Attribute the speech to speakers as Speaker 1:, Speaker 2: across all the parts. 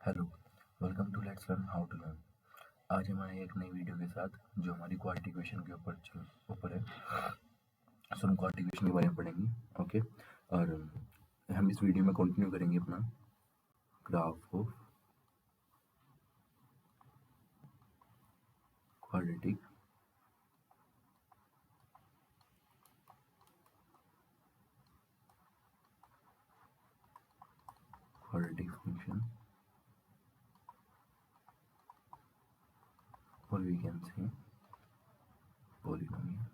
Speaker 1: Hello, welcome to let's learn how to learn. आज हम आए एक नई वीडियो के साथ जो हमारी क्वाड्रेटिक इक्वेशन के ऊपर है। सो हम क्वाड्रेटिक इक्वेशन के बारे में पढ़ेंगे। ओके, और हम इस वीडियो में कंटिन्यू करेंगे अपना ग्राफ ऑफ क्वाड्रेटिक फंक्शन और वी कैन से पॉलिनोमियल।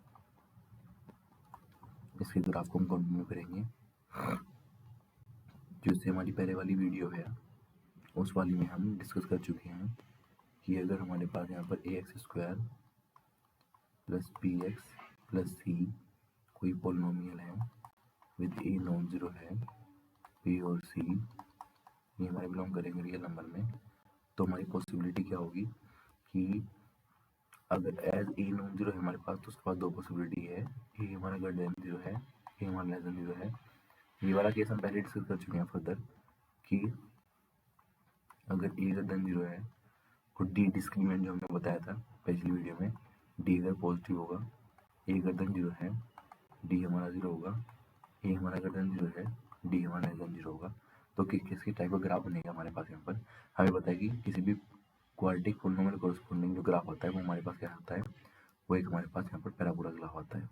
Speaker 1: इसके ग्राफ को हम कंटिन्यू करेंगे। जिससे हमारी पहले वाली वीडियो है उस वाली में हम डिस्कस कर चुके हैं कि अगर हमारे पास यहाँ पर ax² plus bx plus c कोई पॉलिनोमियल है विद a नॉन जीरो है, b और c ये हमारे बिलोंग करेंगे रियल नंबर में, तो हमारी पॉसिबिलिटी क्या होगी कि अगर एज ए नॉन जीरो है हमारे पास तो उसके पास दो पॉसिबिलिटी है, ए हमारा ग्रेटर देन जीरो है, ए हमारा लेस देन जीरो है। ये वाला केस हम पहले डिस्कस कर चुके हैं फर्दर कि अगर ए ग्रेटर देन जीरो है और डी डिस्क्रीमेंट जो हमने बताया था पिछली वीडियो में, डी अगर पॉजिटिव होगा, ए ग्रेटर देन जीरो है, डी हमारा जीरो होगा, ए हमारा ग्रेटर देन जीरो है, डी हमारा लेस देन जीरो होगा, तो किस टाइप का ग्राफ बनेगा हमारे पास। यहाँ पर हमें पता है कि किसी भी क्वाड्रेटिक पॉलिनोमियल कोरस्पोंडिंग जो ग्राफ होता है वो हमारे पास क्या होता है, वो एक हमारे पास यहाँ पर पैराबोला ग्राफ आता है।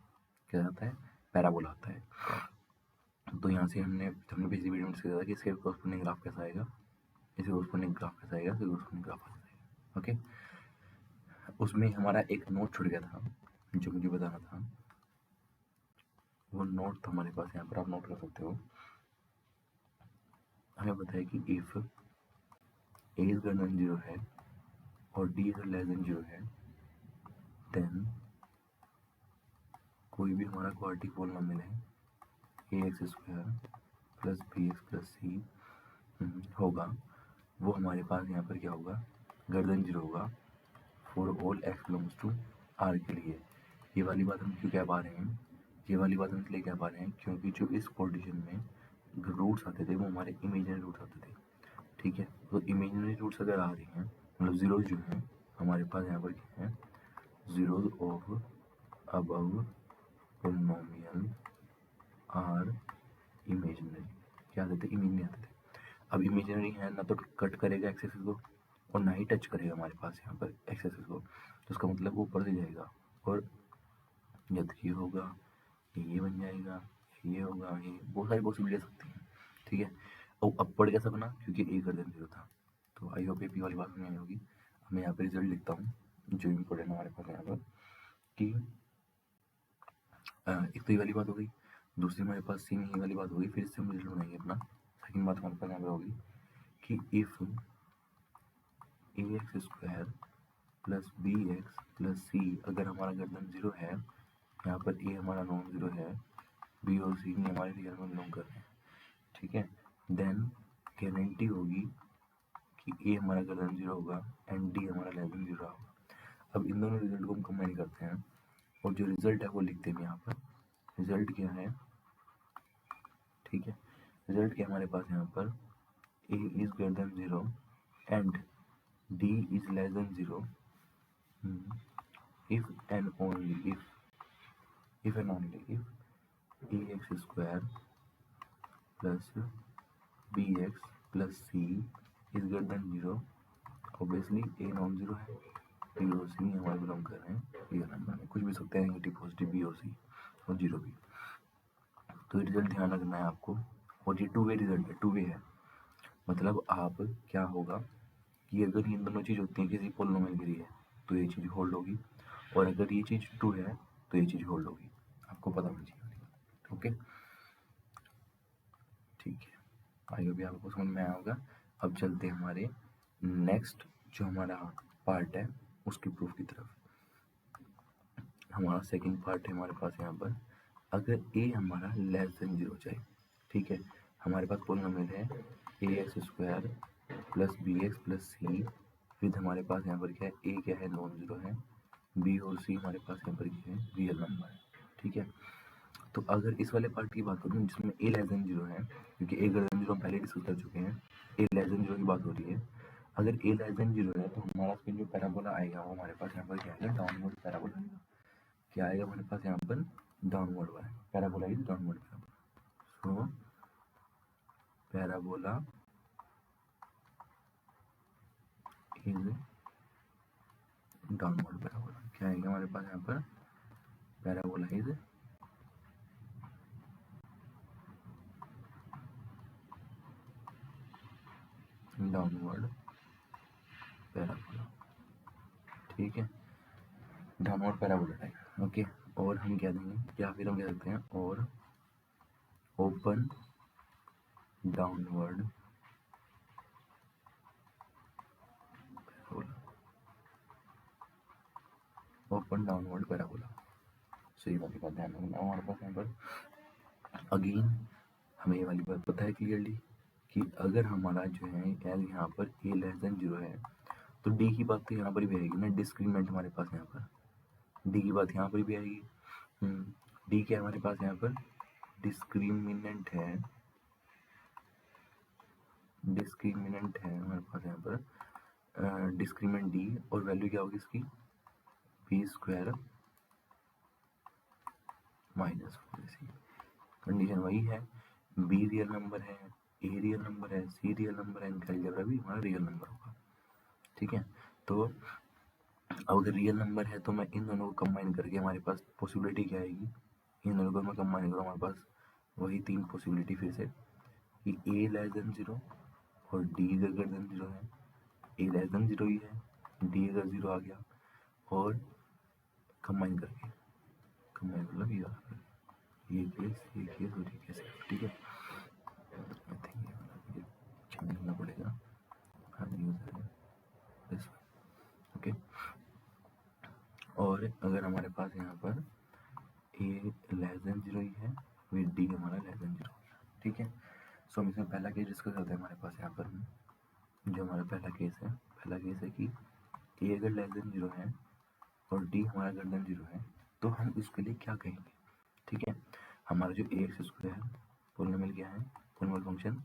Speaker 1: क्या आता है? पैराबोला आता है। तो यहाँ से हमने पिछली वीडियो में डिस्कस किया था कि इसके कोरस्पोंडिंग ग्राफ कैसा आएगा, इसके कोरस्पोंडिंग ग्राफ कैसा आएगा, इसके कोरस्पोंडिंग ग्राफ कैसा आएगा। ओके, उसमें हमारा एक नोट छूट गया था जो मुझे बताना था। वो नोट था हमारे पास, यहाँ पर आप नोट कर सकते हो। हमें पता है कि if A is greater than zero है और D is less than zero है, देन कोई भी हमारा क्वाड्रेटिक पॉलिनोमियल है ax² plus bx plus c होगा, वो हमारे पास यहाँ पर क्या होगा, ग्रेटर देन जीरो होगा for all x belongs to r के लिए। ये वाली बात हम क्यों कह पा रहे हैं, ये वाली बात हम इसलिए कह पा रहे हैं क्योंकि जो इस पोजीशन में रूट्स आते थे वो हमारे इमेजिनरी रूट्स आते थे। ठीक है, तो इमेजिनरी रूट्स अगर आ रही हैं, मतलब जीरो जो है हमारे पास यहाँ पर क्या है, zeros of above polynomial are imaginary. क्या आते थे? इमेजिनरी आते थे। अब इमेजिनरी है ना तो कट करेगा एक्सेस को और ना ही टच करेगा हमारे पास यहाँ पर एक्सेस को, तो उसका मतलब वो ऊपर से जाएगा और जब ये होगा ये बन जाएगा, ये होगा, ये बहुत सारी पॉसिबिलिटी सकती हैं। ठीक है, और अपवर्ड कैसा बना, क्योंकि ए ग्रेटर देन जीरो था। तो आई होप ये वाली बात नहीं होगी। मैं यहाँ पे रिजल्ट लिखता हूँ जो इम्पोर्टेंट हमारे पास यहाँ पर कि एक तो ये वाली बात हो गई, दूसरी हमारे पास सेम ये वाली बात होगी, फिर इससे हम रिजल्ट बनाएंगे अपना। सेकंड बात हमारे पास यहाँ पर होगी कि if ax² plus bx plus c अगर हमारा ग्रेटर देन जीरो है, यहाँ पर a हमारा नॉन जीरो है, b और c हमारे रियल में बिलोंग कर रहे हैं। ठीक है, देन गारंटी होगी कि a हमारा ग्रेटर देन जीरो होगा एंड d हमारा लेस देन जीरो होगा। अब इन दोनों रिजल्ट को हम कंबाइन करते हैं और जो रिजल्ट है वो लिखते हैं यहाँ पर। रिजल्ट क्या है? ठीक है, रिजल्ट क्या हमारे पास यहाँ पर, a is greater than zero and d is less than 0 if and only if and only if ax² plus bx plus c is greater than 0। Obviously a non zero है, b और c हमारे belong कर रहे हैं real number में, कुछ भी सकते हैं, नेगेटिव पॉजिटिव b और c और जीरो भी। तो ये रिजल्ट ध्यान रखना है आपको, और ये टू वे रिजल्ट है, टू वे है। मतलब आप क्या होगा कि अगर ये दोनों चीज़ होती हैं किसी पॉलिनोमियल के लिए तो ये चीज़ होल्ड होगी, और अगर ये चीज़ ट्रू है तो ये चीज़ होल्ड होगी। आपको पता होना चाहिए। ओके, ठीक है, आई होप आपको समझ में आया होगा। अब चलते हैं हमारे नेक्स्ट जो हमारा पार्ट है उसके प्रूफ की तरफ। हमारा सेकंड पार्ट है हमारे पास यहाँ पर, अगर ए हमारा लेस देन जीरो जाए। ठीक है, हमारे पास पॉलिनोमियल है ax² plus bx plus c with हमारे पास यहाँ पर क्या है, ए क्या है, नॉन जीरो है, बी और सी हमारे पास यहाँ पर क्या है, रियल नंबर है। ठीक है, तो अगर इस वाले पार्ट की बात करूँ जिसमें ए लेस देन जीरो है, क्योंकि ए ग्रेटर देन जीरो हम पहले डिस्कस कर चुके हैं, ए लेस देन जीरो की बात हो रही है, अगर ए लेस देन 0 है तो हमारा फिर जो पैराबोला आएगा वो हमारे पास यहाँ पर क्या आएगा, डाउनवर्ड पैराबोला आएगा। क्या आएगा हमारे पास यहाँ पर, डाउनवर्ड वाला parabola is downward parabola. So parabola is downward parabola. क्या आएगा हमारे पास यहाँ पर, पैराबोला इज डाउनवर्ड पैराबोला। ठीक है, डाउनवर्ड पैराबोला टाइप। ओके, और हम क्या देंगे, या फिर हम कह सकते हैं और open downward parabola, open downward parabola. सही वाली बात ध्यान रखना हमारे पास यहाँ पर। अगेन हमें ये वाली बात पता है क्लियरली कि अगर हमारा जो है एल यहाँ पर ए लेस देन 0 है तो डी की बात तो यहाँ पर भी आएगी ना, डिस्क्रीमेंट हमारे पास यहाँ पर डी की बात यहाँ पर भी आएगी। डी क्या है हमारे पास यहाँ पर, डिस्क्रिमिनेंट है, डिस्क्रिमिनेंट है हमारे पास यहाँ पर डिस्क्रीमेंट डी, और वैल्यू क्या होगी इसकी, B square minus 4ac। Condition वही है, बी रियल नंबर है, ए रियल नंबर है, सी रियल नंबर है, इनका अलजेब्रा भी हमारा रियल नंबर होगा। ठीक है, तो अगर रियल नंबर है तो मैं इन दोनों को कंबाइन करके हमारे पास पॉसिबिलिटी क्या आएगी, इन दोनों को मैं कंबाइन करूँ हमारे पास वही तीन पॉसिबिलिटी फिर से कि ए लेस देन 0 और डी ग्रेटर देन 0 है। ए लेस देन 0 ही है, डी अगर 0 आ गया, और कंबाइन करके, कंबाइन मतलब ये केस और ये केस। ठीक है, आई थिंक ये चेंज करना पड़ेगा। हाँ यूज ओके, और अगर हमारे पास यहाँ पर ए लेस देन 0 ही है, फिर डी हमारा लेस देन 0 हो गया। ठीक है, सो हम इसमें पहला केस डिस्कस करते हैं हमारे पास यहाँ पर। जो हमारा पहला केस है कि ए अगर लेस देन 0 है और डी हमारा ग्रेटर देन 0 है तो हम उसके लिए क्या कहेंगे। ठीक है, हमारा जो ए एक्स स्क्वायर है पोलिनोमियल क्या है, polynomial function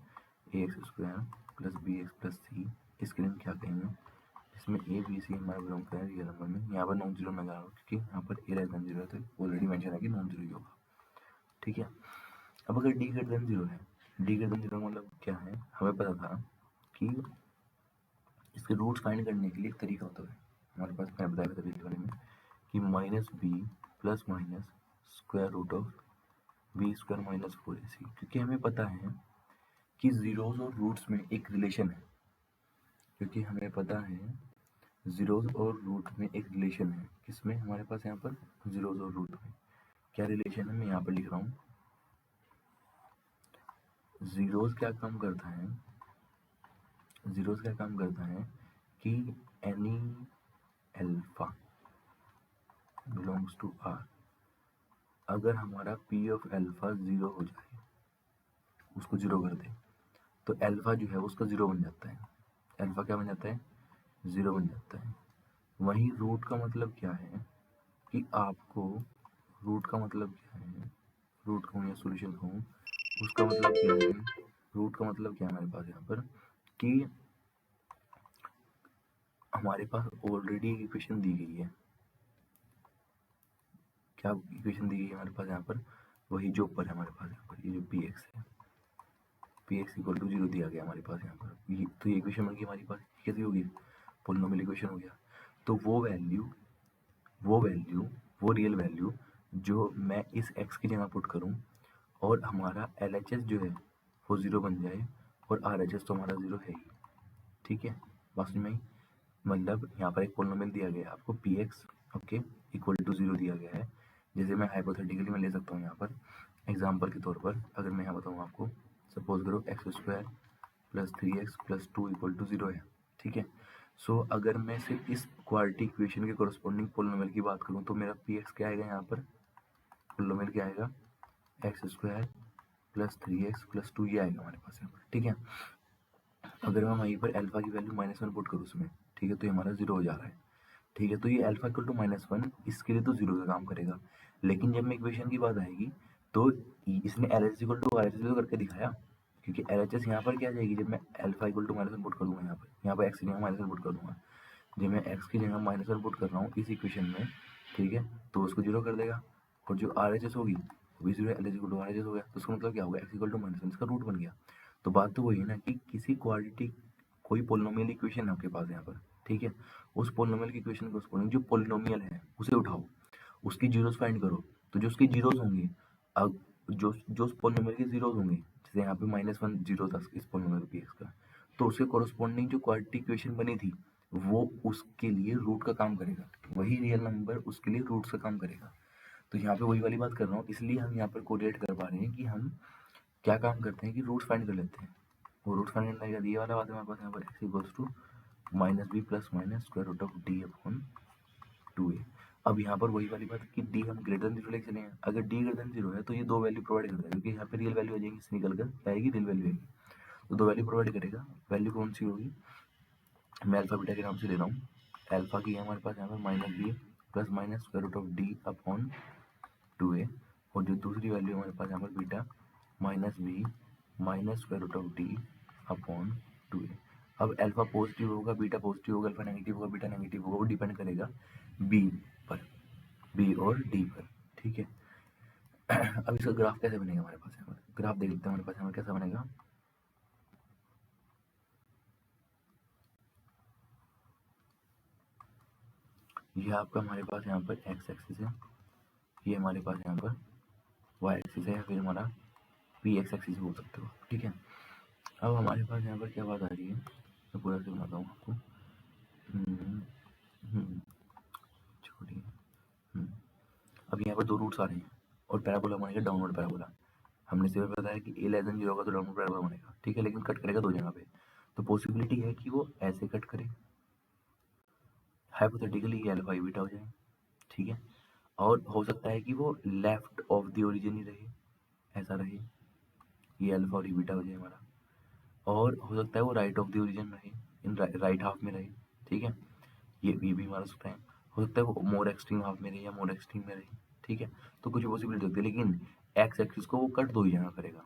Speaker 1: A X square plus B X plus C, इसके लिए हम क्या कहेंगे, इसमें ए बी सी हमारा बिलोंग कर है रियल नंबर में। यहाँ पर नॉन जीरो मैं लगा रहा हूँ क्योंकि यहाँ पर ए लेस देन 0 है तो ऑलरेडी मेंशन है कि नॉन जीरो ही होगा। ठीक है, अब अगर डी ग्रेटर देन 0 है, डी ग्रेटर देन 0 मतलब क्या है, हमें पता था कि इसके रूट्स फाइंड करने के लिए एक तरीका होता है हमारे पास, मैं बताया था पिछले वाले में कि minus B plus minus square root of b square minus 4ac, क्योंकि हमें पता है कि जीरोज और रूट्स में एक रिलेशन है, क्योंकि हमें पता है जीरोज और रूट में एक रिलेशन है। किसमें, हमारे पास यहाँ पर जीरोज और रूट में क्या रिलेशन है, मैं यहाँ पर लिख रहा हूँ। जीरोज क्या काम करता है, जीरोज क्या काम करता है कि any alpha belongs to r, अगर हमारा पी ऑफ अल्फा 0 हो जाए, उसको 0 कर दे तो अल्फा जो है उसका 0 बन जाता है। अल्फा क्या बन जाता है, 0 बन जाता है। वहीं रूट का मतलब क्या है कि आपको, रूट का मतलब क्या है, रूट कहूँ या सोल्यूशन कहूँ, उसका मतलब क्या है, रूट का मतलब क्या है हमारे पास यहाँ पर कि हमारे पास ऑलरेडी एक इक्वेशन दी गई है। क्या इक्वेशन दी गई है हमारे पास यहाँ पर, वही जो ऊपर है हमारे पास यहाँ पर, ये जो पी एक्स है, पी एक्स इक्वल टू 0 दिया गया हमारे पास यहाँ पर, ये तो ये इक्वेशन बन गई हमारे पास, कैसी होगी, पोलिनोमियल इक्वेशन हो गया। तो वो वैल्यू वो रियल वैल्यू जो मैं इस x की जगह पुट करूं और हमारा LHS जो है वो 0 बन जाए, और RHS तो हमारा 0 है ही। ठीक है, बात समझ में आई, मतलब यहाँ पर एक पोलिनोमियल दिया गया है आपको px ओके इक्वल टू 0 दिया गया है। जैसे मैं हाइपोथेटिकली मैं ले सकता हूँ यहाँ पर एग्जाम्पल के तौर पर, अगर मैं यहाँ बताऊँ आपको, सपोज करो x square plus 3x plus 2 equal to 0 है। ठीक है, सो अगर मैं सिर्फ इस क्वाड्रेटिक इक्वेशन के कोरस्पोंडिंग पोलिनोमियल की बात करूँ तो मेरा px क्या आएगा, यहाँ पर पोलिनोमियल क्या आएगा, x square plus 3x plus 2 ये आएगा हमारे पास यहाँ पर। ठीक है, अगर मैं वहीं पर अल्फा की वैल्यू -1 पुट करूँ उसमें, ठीक है, तो ये हमारा 0 हो जा रहा है। ठीक है, तो ये अल्फा इक्वल टू -1 इसके लिए तो 0 का काम करेगा, लेकिन जब मैं इक्वेशन की बात आएगी तो इसने L H equal to R H तो करके दिखाया क्योंकि LHS यहाँ पर क्या आ जाएगी, जब मैं अल्फा इक्वल टू -1 पुट कर दूंगा यहाँ पर x की जगह -1 पुट कर दूंगा, जब मैं x की जगह -1 पुट कर रहा हूँ इस इक्वेशन में, ठीक है, तो उसको जीरो कर देगा, और जो RHS होगी वो भी zero, LHS equal to RHS हो गया, तो उसका मतलब क्या होगा, x इक्वल टू -1 इसका रूट बन गया। तो बात तो वही है ना कि किसी क्वाड्रेटिक कोई पोलिनोमियल इक्वेशन है आपके पास यहाँ पर, ठीक है, उस पोलिनोमियल की इक्वेशन को उसको जो पोलिनोमियल है उसे उठाओ, उसकी जीरोस फाइंड करो, तो जो उसकी जीरोस होंगी, अब जो जो उस पोलिनोमियल के जीरोस होंगे, जैसे यहाँ पे -1 जीरो था इस पोलिनोमियल पी एक्स का, तो उसके कॉरस्पॉन्डिंग जो क्वाड्रेटिक इक्वेशन बनी थी वो उसके लिए रूट का काम करेगा, वही रियल नंबर उसके लिए रूट का काम करेगा। तो यहाँ पे वही वाली बात कर रहा हूँ, इसलिए हम यहाँ पर कोरिलेट कर पा रहे हैं कि हम क्या काम करते हैं कि रूट्स फाइंड कर लेते हैं। वो रूट्स फाइंड करने का ये वाला बात है हमारे पास यहाँ पर x equals to -b plus minus square root of d upon 2a। अब यहाँ पर वही वाली बात कि d हम ग्रेटर देन 0 लेके चले हैं, अगर d ग्रेटर देन 0 है तो ये दो वैल्यू प्रोवाइड करता है, क्योंकि यहाँ पे रियल वैल्यू आ जाएगी, इससे निकल कर क्या आएगी, रियल वैल्यू आएगी, तो दो वैल्यू प्रोवाइड करेगा। वैल्यू कौन सी होगी, मैं अल्फा बीटा के नाम से ले रहा हूँ, अल्फा की है हमारे पास यहाँ पर -b plus minus square root of d upon 2a, और जो दूसरी वैल्यू हमारे पास यहाँ पर beta -b minus square root of d upon 2a। अब अल्फा पॉजिटिव होगा, बीटा पॉजिटिव होगा, अल्फा नेगेटिव होगा, बीटा नेगेटिव होगा, वो डिपेंड करेगा b पर, b और d पर, ठीक है। अब इसका ग्राफ कैसे बनेगा हमारे पास, यहाँ पर ग्राफ देख लेते हैं हमारे पास यहाँ पर कैसा बनेगा। ये आपका हमारे पास यहाँ पर x एक्सिस है, ये हमारे पास यहाँ पर y एक्सिस है, या फिर हमारा p x एक्सिस बोल सकते हो, ठीक है। अब हमारे पास यहाँ पर क्या बात आ रही है, मैं पूरा से बनाता हूँ आपको, छोड़िए। अब यहाँ पर दो रूट्स आ रहे हैं और पैराबोला बनेगा डाउनवर्ड पैराबोला। हमने सिर्फ बताया कि a लेस देन 0 होगा तो डाउनवर्ड पैराबोला बनेगा, ठीक है, लेकिन कट करेगा दो जगह पे, तो पॉसिबिलिटी है कि वो ऐसे कट करे, हाइपोथेटिकली ये अल्फा बीटा हो जाए, ठीक है, और हो सकता है कि वो लेफ्ट ऑफ द ओरिजिन ही रहे, ऐसा रहे, ये अल्फा और ये बीटा हो जाए हमारा, और हो सकता है वो राइट ऑफ द ओरिजिन रहे, इन राइट हाफ में रहे, ठीक है, ये भी हमारा सकता है, हो सकता है वो मोर एक्सट्रीम हाफ में रहे या मोर एक्सट्रीम में रहे, ठीक है, तो कुछ पॉसिबिलिटी होती है, लेकिन एक्स एक्सिस को वो कट दो ही जगह करेगा,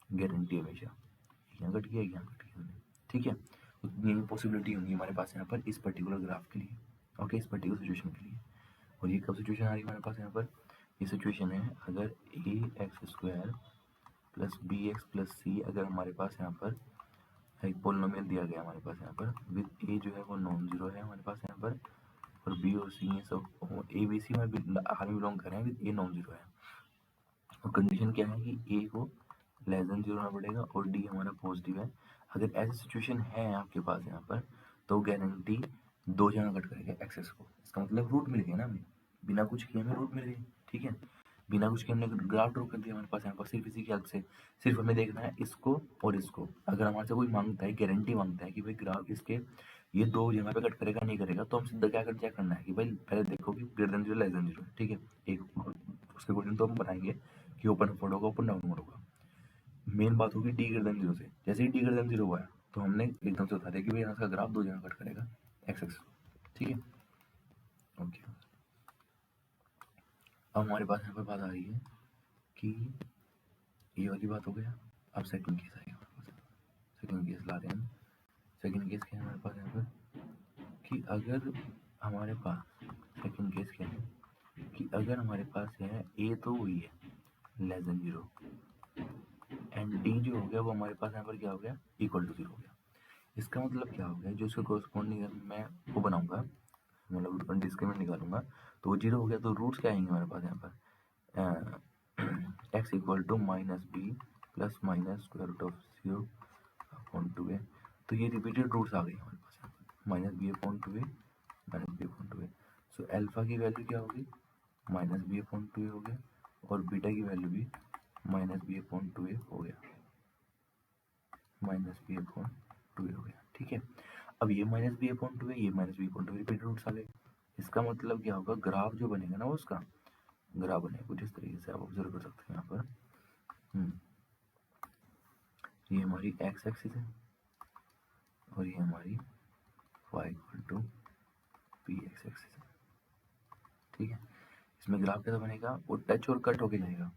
Speaker 1: गारंटी हमेशा, यहाँ कट किया यहाँ कट किया, ठीक है, उतनी पॉसिबिलिटी होंगी हमारे पास यहाँ पर इस पर्टिकुलर ग्राफ के लिए, ओके, इस पर्टिकुलर सिचुएशन के लिए। और ये कब सिचुएशन आ रही है हमारे पास यहाँ पर, ये सिचुएशन है अगर A X square plus B X plus C, अगर हमारे पास यहाँ पर एक पोलिनोमियल दिया गया हमारे पास यहाँ पर विद ए जो है वो नॉन जीरो है हमारे पास यहाँ पर, और बी और सी ये सब ए बी सी में हाल में बिलोंग कर रहे हैं, विद ए नॉन जीरो है, और कंडीशन क्या है कि ए को लेस देन जीरो होना पड़ेगा और डी हमारा पॉजिटिव है। अगर ऐसी सिचुएशन है आपके पास यहाँ पर, तो गारंटी दो जगह कट करेगा एक्सेस को, इसका मतलब रूट मिल गया ना हमें, बिना कुछ किए हमें रूट मिल गई, ठीक है, बिना कुछ किए हमने ग्राफ ड्रॉ कर दिया हमारे पास यहाँ पर, सिर्फ इसी की हेल्प से, सिर्फ हमें देखना है इसको और इसको। अगर हमारे से कोई मांगता है, गारंटी मांगता है कि भाई ग्राफ इसके ये दो जगह पे कट करेगा नहीं करेगा, तो हम सीधा क्या कर चेक करना है कि भाई पहले देखो कि greater than zero less than zero, ठीक है, एक उसके क्वेश्चन तो हम बनाएंगे कि ओपन फोल्ड होगा, ओपन डाउन होगा। मेन बात होगी डी ग्रेटर देन जीरो से, जैसे ही डी ग्रेटर देन जीरो हुआ है तो हमने एकदम से बता दिया कि भाई यहाँ का ग्राफ दो जगह कट करेगा एक्स एक्स, ठीक है, ओके। अब हमारे पास यहाँ पर बात आ रही है कि ये वाली बात हो गया, अब सेकंड केस आएगा हमारे पास, सेकंड केस ला रहे हैं। सेकंड केस क्या है हमारे पास यहाँ पर कि अगर हमारे पास, सेकंड केस क्या है कि अगर हमारे पास है ए तो वही है less than zero, and D जो हो गया वो हमारे पास यहाँ पर क्या हो गया, इक्वल टू जीरो हो गया। इसका मतलब क्या हो गया, जो उसके कोरस्पॉन्डिंग मैं वो बनाऊंगा, मतलब डिस्क्रिमिनेंट निकालूंगा, तो वो जीरो हो गया, तो रूट्स क्या आएंगे हमारे पास यहाँ पर, X equal to minus B plus minus square root of zero upon two A, तो ये रिपीटेड रूट्स आ गई हमारे पास यहाँ पर, माइनस बी अपॉन टू ए माइनस बी अपॉन टू ए, सो एल्फा की वैल्यू क्या होगी, माइनस बी अपॉन टू ए हो गया, और बीटा की वैल्यू भी माइनस बी अपॉन टू ए हो गया, माइनस बी अपॉन टू ए हो गया, ठीक है। अब ये माइनस बी अपॉन टू है, ये minus B upon two repeat roots आ गए, इसका मतलब क्या होगा, ग्राफ जो बनेगा ना उसका ग्राफ बनेगा कुछ इस तरीके से, आप ऑब्जर्व कर सकते हैं यहाँ पर, ये हमारी एक्स एक्सिस है और ये हमारी y equal to p x axis है, ठीक है। इसमें ग्राफ कैसा बनेगा, वो टच और कट होके जाएगा,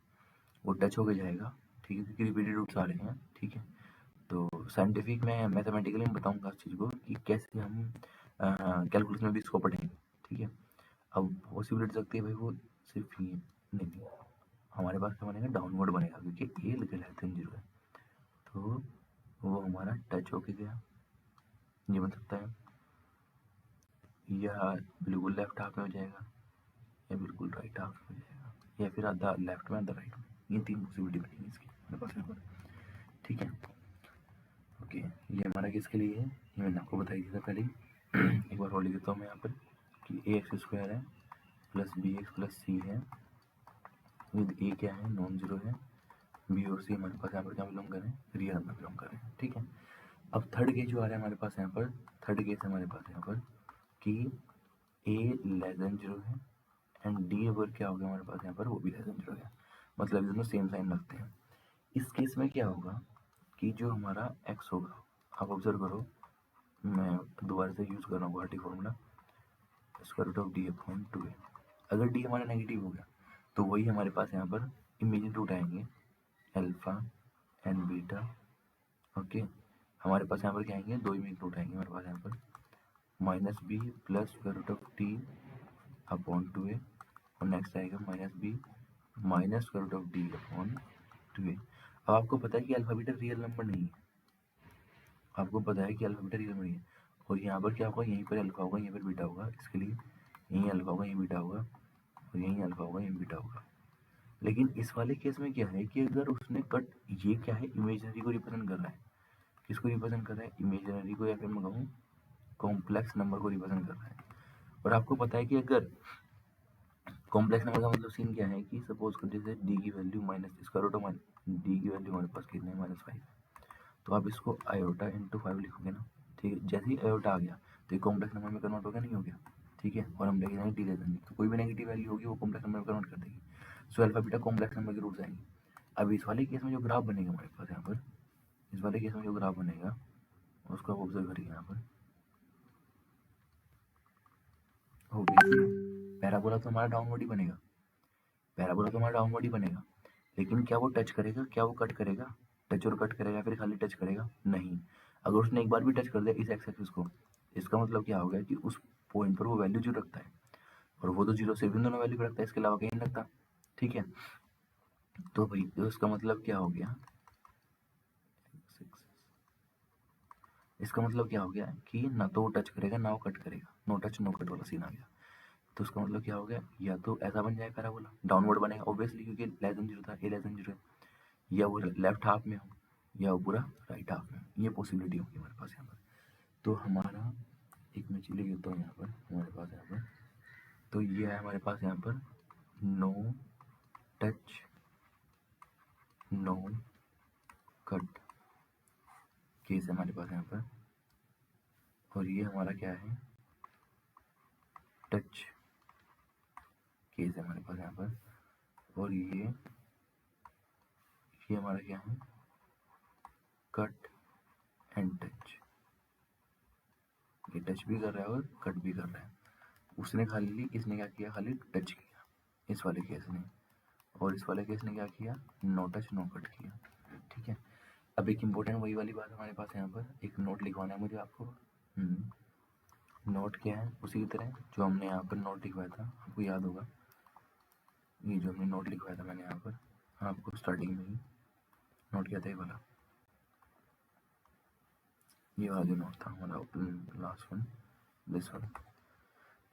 Speaker 1: वो टच होके जाएगा, ठीक है, क्योंकि रिपीटेड रूट्स आ रहे हैं, ठीक है, तो साइंटिफिक में मैथमेटिकली मैं बताऊंगा इस चीज़ को कि कैसे हम कैलकुलस में भी इसको पढ़ेंगे, ठीक है। अब पॉसिबिलिटी सकती है भाई वो सिर्फ ये नहीं, हमारे पास क्या बनेगा, डाउनवर्ड बनेगा, क्योंकि ए लेकिन लेस देन 0 है, तो वो हमारा टच होके गया, ये बन सकता है, या बिल्कुल लेफ्ट हाफ में हो जाएगा, या बिल्कुल राइट हाफ में हो जाएगा, या फिर आधा लेफ्ट में आधा राइट में। ये 3 पॉसिबिलिटी बनेगी इसकी हमारे पास यहाँ पर, ठीक है। ओके, ये हमारा किसके लिए है, ये मैंने आपको बताई थी पहले ही। एक बार और लिख देता हूँ मैं यहाँ पर कि ए एक्स स्क्वायर है प्लस बी एक्स प्लस सी है, विद ए क्या है, नॉन जीरो है, बी और सी हमारे पास यहाँ पर क्या बिलोंग कर रहे हैं, रियल नंबर बिलोंग कर रहे हैं, ठीक है। अब थर्ड केस जो आ रहा है हमारे पास यहाँ पर, थर्ड केस हमारे पास यहाँ पर कि ए लेस देन 0 है एंड डी अगर क्या हो गया हमारे पास यहाँ पर, वो भी लेस देन 0 है, मतलब दोनों सेम साइन रखते हैं। इस केस में क्या होगा कि जो हमारा एक्स होगा, आप ऑब्जर्व करो, मैं दोबारा से यूज़ कर रहा हूँ Guwahati formula, square root of d upon 2a। अगर डी हमारा नेगेटिव हो गया तो वही हमारे पास यहाँ पर इमेजिन रूट आएंगे, अल्फा एंड बीटा, ओके। हमारे पास यहाँ पर क्या आएंगे, 2 इमेजिन रूट आएंगे हमारे पास यहाँ पर, minus B plus square root of t upon 2a, और नेक्स्ट आएगा minus b minus square root of d upon 2a। अब आपको पता है कि अल्फा बीटा रियल नंबर नहीं है, आपको पता है कि अल्फा बीटा रियल नंबर नहीं है, और यहाँ पर क्या होगा, यहीं पर अल्फा होगा, यहीं पर बीटा होगा, इसके लिए यहीं अल्फा होगा, यहीं बीटा होगा, और यहीं अल्फा होगा, यहीं बीटा होगा। लेकिन इस वाले केस में क्या है कि अगर उसने कट, ये क्या है, इमेजिनरी को रिप्रेजेंट कर रहा है, किसको रिप्रेजेंट कर रहा है, इमेजिनरी को, या फिर मैं कहूँ कॉम्प्लेक्स नंबर को रिप्रेजेंट कर रहा है। और आपको पता है कि अगर कॉम्प्लेक्स नंबर का मतलब सीन क्या है कि सपोज कर जैसे डी की value minus square root of d की वैल्यू हमारे पास कितने, -5, तो आप इसको आयोटा इंटू 5 लिखोगे ना, ठीक है। जैसे ही आयोटा आ गया तो ये कॉम्प्लेक्स नंबर में कन्वर्ट हो गया, नहीं हो गया, ठीक है। और हम लेके जाएंगे डी लेसन, तो कोई भी नेगेटिव वैल्यू होगी वो कॉम्प्लेक्स नंबर में कन्वर्ट कर देगी, so alpha beta complex number के रूट्स आएंगे। अब इस वाले केस में जो ग्राफ बनेगा हमारे पास यहाँ पर, इस वाले केस में जो ग्राफ बनेगा उसको आप ऑब्जर्व करिए यहाँ पर, पैराबोला तो हमारा डाउनवर्ड ही बनेगा, पैराबोला तो हमारा डाउनवर्ड ही बनेगा, लेकिन क्या वो टच करेगा, क्या वो कट करेगा, टच और कट करेगा, फिर खाली टच करेगा, नहीं। अगर उसने एक बार भी टच कर दिया इस एक्स एक्सिस को, इसका मतलब क्या हो गया कि उस पॉइंट पर वो वैल्यू जीरो रखता है, और वो तो जीरो सिर्फ इन दोनों वैल्यू पर रखता है, इसके अलावा कहीं नहीं रखता, ठीक है। तो भाई तो इसका मतलब क्या हो गया, इसका मतलब क्या हो गया कि ना तो वो टच करेगा ना वो कट करेगा, नो टच नो कट वाला सीन आ गया। तो उसका मतलब क्या हो गया, या तो ऐसा बन जाएगा पैराबोला, डाउनवर्ड बनेगा ऑब्वियसली, क्योंकि लेस देन 0 था, ए लेस देन 0 है, या वो लेफ्ट हाफ में हो, या वो पूरा राइट हाफ में, ये पॉसिबिलिटी होगी हमारे पास यहाँ पर। तो हमारा एक मैं चीज लिख देता हूँ यहाँ पर हमारे पास यहाँ पर, तो ये है हमारे पास यहाँ पर no touch no cut case है हमारे पास यहाँ पर, और ये हमारा क्या है, टच केस है हमारे पास यहाँ पर, और ये हमारा क्या है, कट एंड टच, ये टच भी कर रहा है और कट भी कर रहा है। उसने खाली, इसने क्या किया, खाली टच किया इस वाले केस ने, और इस वाले केस ने क्या किया, नो टच नो कट किया, ठीक है। अब एक इम्पोर्टेंट वही वाली बात हमारे पास यहाँ पर, एक नोट लिखवाना है मुझे आपको। नोट क्या है, उसी की तरह जो हमने यहाँ पर नोट लिखवाया था, आपको याद होगा, ये जो हमने नोट लिखवाया था मैंने यहाँ पर आपको स्टार्टिंग में ही, नोट किया था ये वाला, ये वाला जो नोट था हमारा लास्ट वन, दिस वन,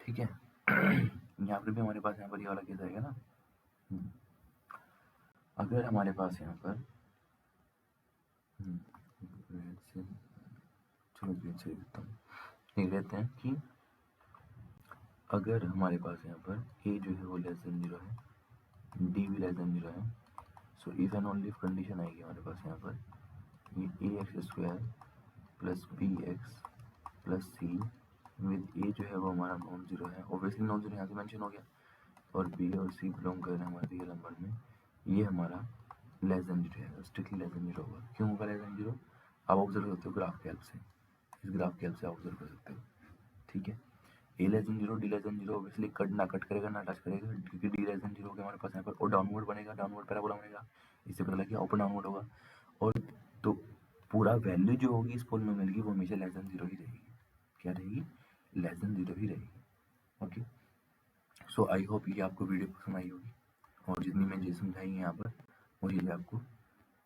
Speaker 1: ठीक है। यहाँ पर भी हमारे पास यहाँ पर ये वाला केस आएगा ना, अगर हमारे पास यहाँ पर चलो से लिखता हूँ, लिख लेते हैं कि अगर हमारे पास यहाँ पर ए जो है वो लेस देन 0 है, डी भी लेस देन 0 है, so if and only condition आएगी हमारे पास यहाँ पर, ये A X square plus B X plus C with A जो है वो हमारा नॉन जीरो है, ऑब्वियसली नॉन जीरो यहाँ से मेंशन हो गया, और बी और सी बिलोंग कर रहे हैं हमारे रियल नंबर में, ये हमारा लेस देन 0 है, स्ट्रिक्टली लेस देन 0 होगा। क्यों होगा लेस देन 0, आप ऑब्जर्व कर सकते हो ग्राफ के हेल्प से, इस ग्राफ के हेल्प से ऑब्जर्व कर सकते हो, ठीक है। A less than 0 D less than 0 obviously cut ना कट करेगा ना टच करेगा, क्योंकि डी लेस देन 0 के हमारे पास यहाँ पर, और डाउनवर्ड बनेगा, डाउनवर्ड पैराबोला बनेगा, इससे पता लगा कि ऊपर डाउनवर्ड होगा, और तो पूरा वैल्यू जो होगी इस पोलिनोमियल की वो हमेशा लेस देन 0 ही रहेगी। क्या रहेगी? लेस देन 0 ही रहेगी। ओके, सो आई होप ये आपको वीडियो पसंद आई होगी और जितनी मैंने चीज़ें समझाई हैं यहाँ पर वो चीज़ें आपको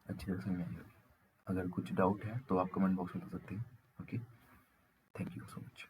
Speaker 1: अच्छी तरह समझ आई होगी। अगर कुछ डाउट है तो आप कमेंट बॉक्स में बता सकते हैं। Okay, thank you so much.